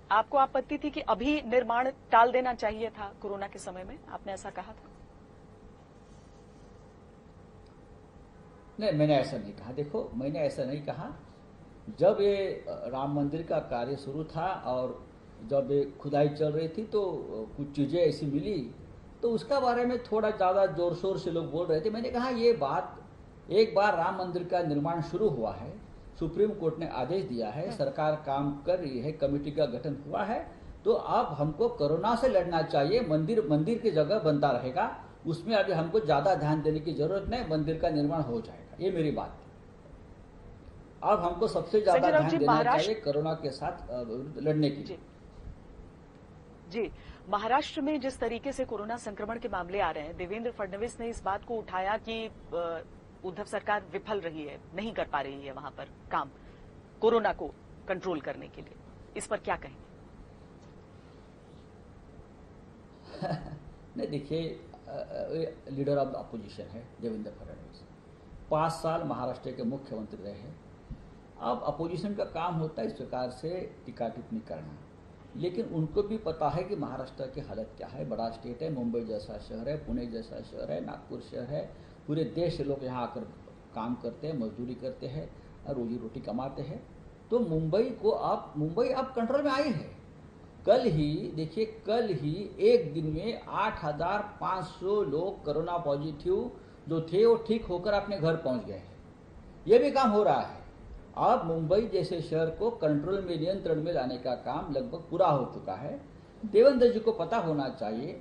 आपको आपत्ति थी कि अभी निर्माण टाल देना चाहिए था कोरोना के समय में, आपने ऐसा कहा था? नहीं, मैंने ऐसा नहीं कहा। देखो, मैंने ऐसा नहीं कहा। जब ये राम मंदिर का कार्य शुरू था और जब ये खुदाई चल रही थी तो कुछ चीज़ें ऐसी मिली, तो उसका बारे में थोड़ा ज़्यादा ज़ोर शोर से लोग बोल रहे थे। मैंने कहा ये बात, एक बार राम मंदिर का निर्माण शुरू हुआ है, सुप्रीम कोर्ट ने आदेश दिया है, सरकार काम कर रही है, कमेटी का गठन हुआ है, तो अब हमको कोरोना से लड़ना चाहिए। मंदिर मंदिर की जगह बनता रहेगा, उसमें अभी हमको ज़्यादा ध्यान देने की जरूरत नहीं, मंदिर का निर्माण हो जाएगा। ये मेरी बात थी। अब हमको सबसे ज्यादा संजय राउत ध्यान जी, देना चाहिए महाराष्ट्र कोरोना के साथ लड़ने के लिए। जी जी, महाराष्ट्र में जिस तरीके से कोरोना संक्रमण के मामले आ रहे हैं, देवेंद्र फडणवीस ने इस बात को उठाया कि उद्धव सरकार विफल रही है, नहीं कर पा रही है वहां पर काम कोरोना को कंट्रोल करने के लिए। इस पर क्या कहेंगे? नहीं, देखिए, लीडर ऑफ द अपोजिशन है देवेंद्र फडणवीस, 5 साल महाराष्ट्र के मुख्यमंत्री रहे हैं। अब अपोजिशन का काम होता है इस प्रकार से टीका टिप्पणी करना, लेकिन उनको भी पता है कि महाराष्ट्र की हालत क्या है। बड़ा स्टेट है, मुंबई जैसा शहर है, पुणे जैसा शहर है, नागपुर शहर है, पूरे देश से लोग यहाँ आकर काम करते हैं, मजदूरी करते हैं और रोजी रोटी कमाते हैं। तो मुंबई अब कंट्रोल में आई है। कल ही देखिए, कल ही एक दिन में 8,500 लोग कोरोना पॉजिटिव जो थे वो ठीक होकर अपने घर पहुंच गए हैं। ये भी काम हो रहा है। अब मुंबई जैसे शहर को कंट्रोल में, नियंत्रण में लाने का काम लगभग पूरा हो चुका है। देवेंद्र जी को पता होना चाहिए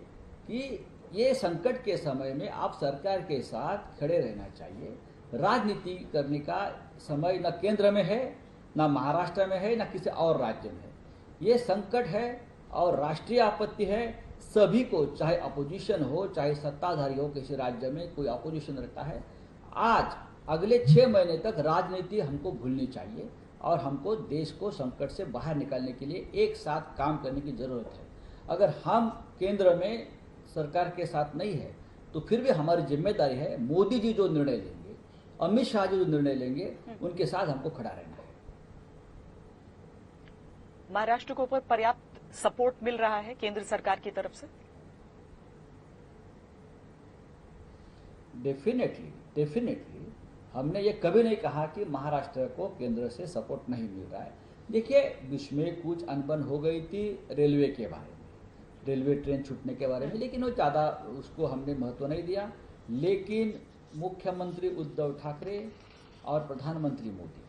कि ये संकट के समय में आप सरकार के साथ खड़े रहना चाहिए। राजनीति करने का समय न केंद्र में है, न महाराष्ट्र में है, न किसी और राज्य में है। ये संकट है और राष्ट्रीय आपत्ति है। सभी को, चाहे अपोजिशन हो चाहे सत्ताधारी हो, किसी राज्य में कोई अपोजिशन रहता है, आज अगले 6 महीने तक राजनीति हमको भूलनी चाहिए और हमको देश को संकट से बाहर निकालने के लिए एक साथ काम करने की जरूरत है। अगर हम केंद्र में सरकार के साथ नहीं है तो फिर भी हमारी जिम्मेदारी है, मोदी जी जो निर्णय लेंगे, अमित शाह जी जो निर्णय लेंगे, उनके साथ हमको खड़ा रहना है। महाराष्ट्र को ऊपर पर्याप्त सपोर्ट मिल रहा है केंद्र सरकार की तरफ से? डेफिनेटली हमने ये कभी नहीं कहा कि महाराष्ट्र को केंद्र से सपोर्ट नहीं मिल रहा है। देखिए, बीच में कुछ अनबन हो गई थी रेलवे के बारे में, रेलवे ट्रेन छूटने के बारे में, लेकिन वो ज़्यादा उसको हमने महत्व नहीं दिया। लेकिन मुख्यमंत्री उद्धव ठाकरे और प्रधानमंत्री मोदी,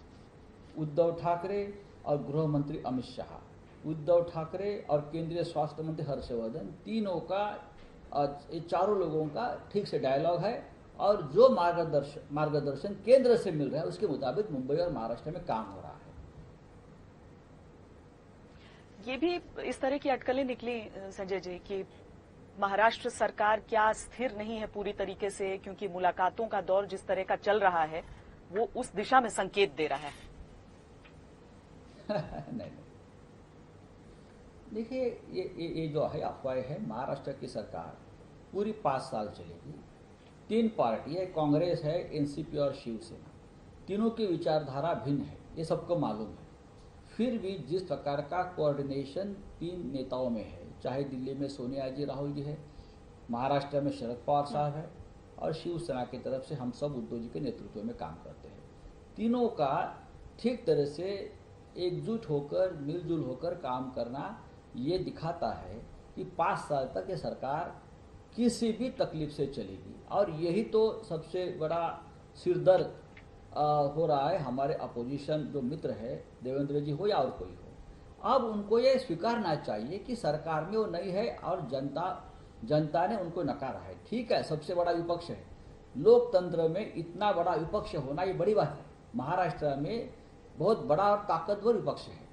उद्धव ठाकरे और गृह मंत्री अमित शाह, उद्धव ठाकरे और केंद्रीय स्वास्थ्य मंत्री हर्षवर्धन, तीनों का, ये चारों लोगों का ठीक से डायलॉग है और जो मार्गदर्शन केंद्र से मिल रहा है उसके मुताबिक मुंबई और महाराष्ट्र में काम हो रहा है। ये भी इस तरह की अटकलें निकली संजय जी कि महाराष्ट्र सरकार क्या स्थिर नहीं है पूरी तरीके से, क्योंकि मुलाकातों का दौर जिस तरह का चल रहा है वो उस दिशा में संकेत दे रहा है। नहीं, देखिए, ये जो है अफवाह है। महाराष्ट्र की सरकार पूरी 5 साल चलेगी। 3 पार्टी है, कांग्रेस है, एनसीपी और शिवसेना, तीनों की विचारधारा भिन्न है, ये सबको मालूम है। फिर भी जिस प्रकार का कोऑर्डिनेशन 3 नेताओं में है, चाहे दिल्ली में सोनिया जी, राहुल जी है, महाराष्ट्र में शरद पवार साहब है और शिवसेना की तरफ से हम सब उद्धव जी के नेतृत्व में काम करते हैं, तीनों का ठीक तरह से एकजुट होकर, मिलजुल होकर काम करना ये दिखाता है कि 5 साल तक ये सरकार किसी भी तकलीफ से चलेगी। और यही तो सबसे बड़ा सिरदर्द हो रहा है हमारे अपोजिशन जो मित्र है, देवेंद्र जी हो या और कोई हो। अब उनको ये स्वीकारना चाहिए कि सरकार में वो नहीं है और जनता ने उनको नकारा है। ठीक है, सबसे बड़ा विपक्ष है, लोकतंत्र में इतना बड़ा विपक्ष होना ये बड़ी बात है। महाराष्ट्र में बहुत बड़ा और ताकतवर विपक्ष है।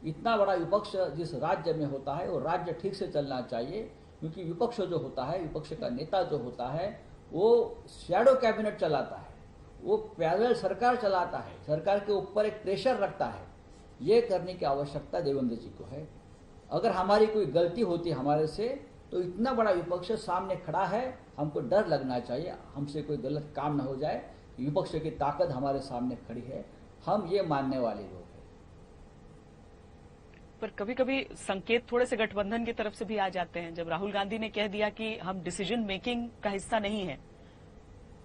इतना बड़ा विपक्ष जिस राज्य में होता है वो राज्य ठीक से चलना चाहिए, क्योंकि विपक्ष जो होता है, विपक्ष का नेता जो होता है, वो शैडो कैबिनेट चलाता है, वो पैरेलल सरकार चलाता है, सरकार के ऊपर एक प्रेशर रखता है। ये करने की आवश्यकता देवेंद्र जी को है। अगर हमारी कोई गलती होती है हमारे से, तो इतना बड़ा विपक्ष सामने खड़ा है, हमको डर लगना चाहिए हमसे कोई गलत काम न हो जाए। विपक्ष की ताकत हमारे सामने खड़ी है, हम ये मानने वाले लोग हैं। पर कभी कभी संकेत थोड़े से गठबंधन की तरफ से भी आ जाते हैं। जब राहुल गांधी ने कह दिया कि हम डिसीजन मेकिंग का हिस्सा नहीं है,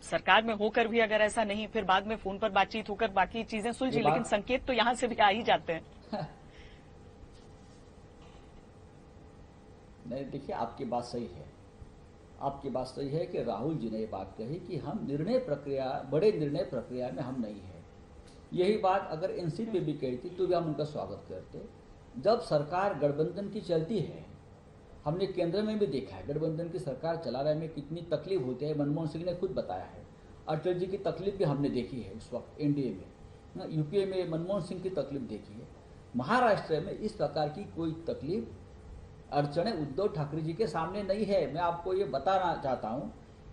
सरकार में होकर भी अगर ऐसा नहीं, फिर बाद में फोन पर बातचीत होकर बाकी चीजें सुलझी, लेकिन संकेत तो यहां से भी आ ही जाते हैं। नहीं, देखिए, आपकी बात सही है। आपकी बात सही है कि राहुल जी ने ये बात कही कि हम बड़े निर्णय प्रक्रिया में हम नहीं है। यही बात अगर एनसीपी भी कहती तो भी हम उनका स्वागत करते। जब सरकार गठबंधन की चलती है, हमने केंद्र में भी देखा है गठबंधन की सरकार चलाने में कितनी तकलीफ होती है। मनमोहन सिंह ने खुद बताया है। अटल जी की तकलीफ भी हमने देखी है उस वक्त एनडीए में, यूपीए में मनमोहन सिंह की तकलीफ देखी है। महाराष्ट्र में इस प्रकार की कोई तकलीफ, अड़चने उद्धव ठाकरे जी के सामने नहीं है। मैं आपको ये बताना चाहता हूं,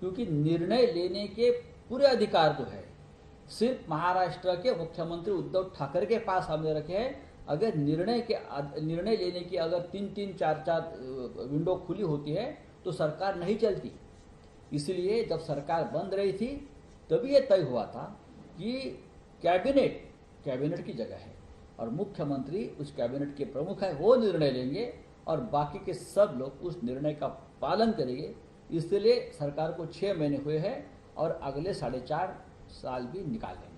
क्योंकि निर्णय लेने के पूरे अधिकार जो है सिर्फ महाराष्ट्र के मुख्यमंत्री उद्धव ठाकरे के पास हमने रखे हैं। अगर निर्णय लेने की अगर 3-3, 4-4 विंडो खुली होती है तो सरकार नहीं चलती। इसलिए जब सरकार बंद रही थी तभी ये तय हुआ था कि कैबिनेट की जगह है और मुख्यमंत्री उस कैबिनेट के प्रमुख है, वो निर्णय लेंगे और बाकी के सब लोग उस निर्णय का पालन करेंगे। इसलिए सरकार को 6 महीने हुए हैं और अगले 4.5 साल भी निकाल लेंगे।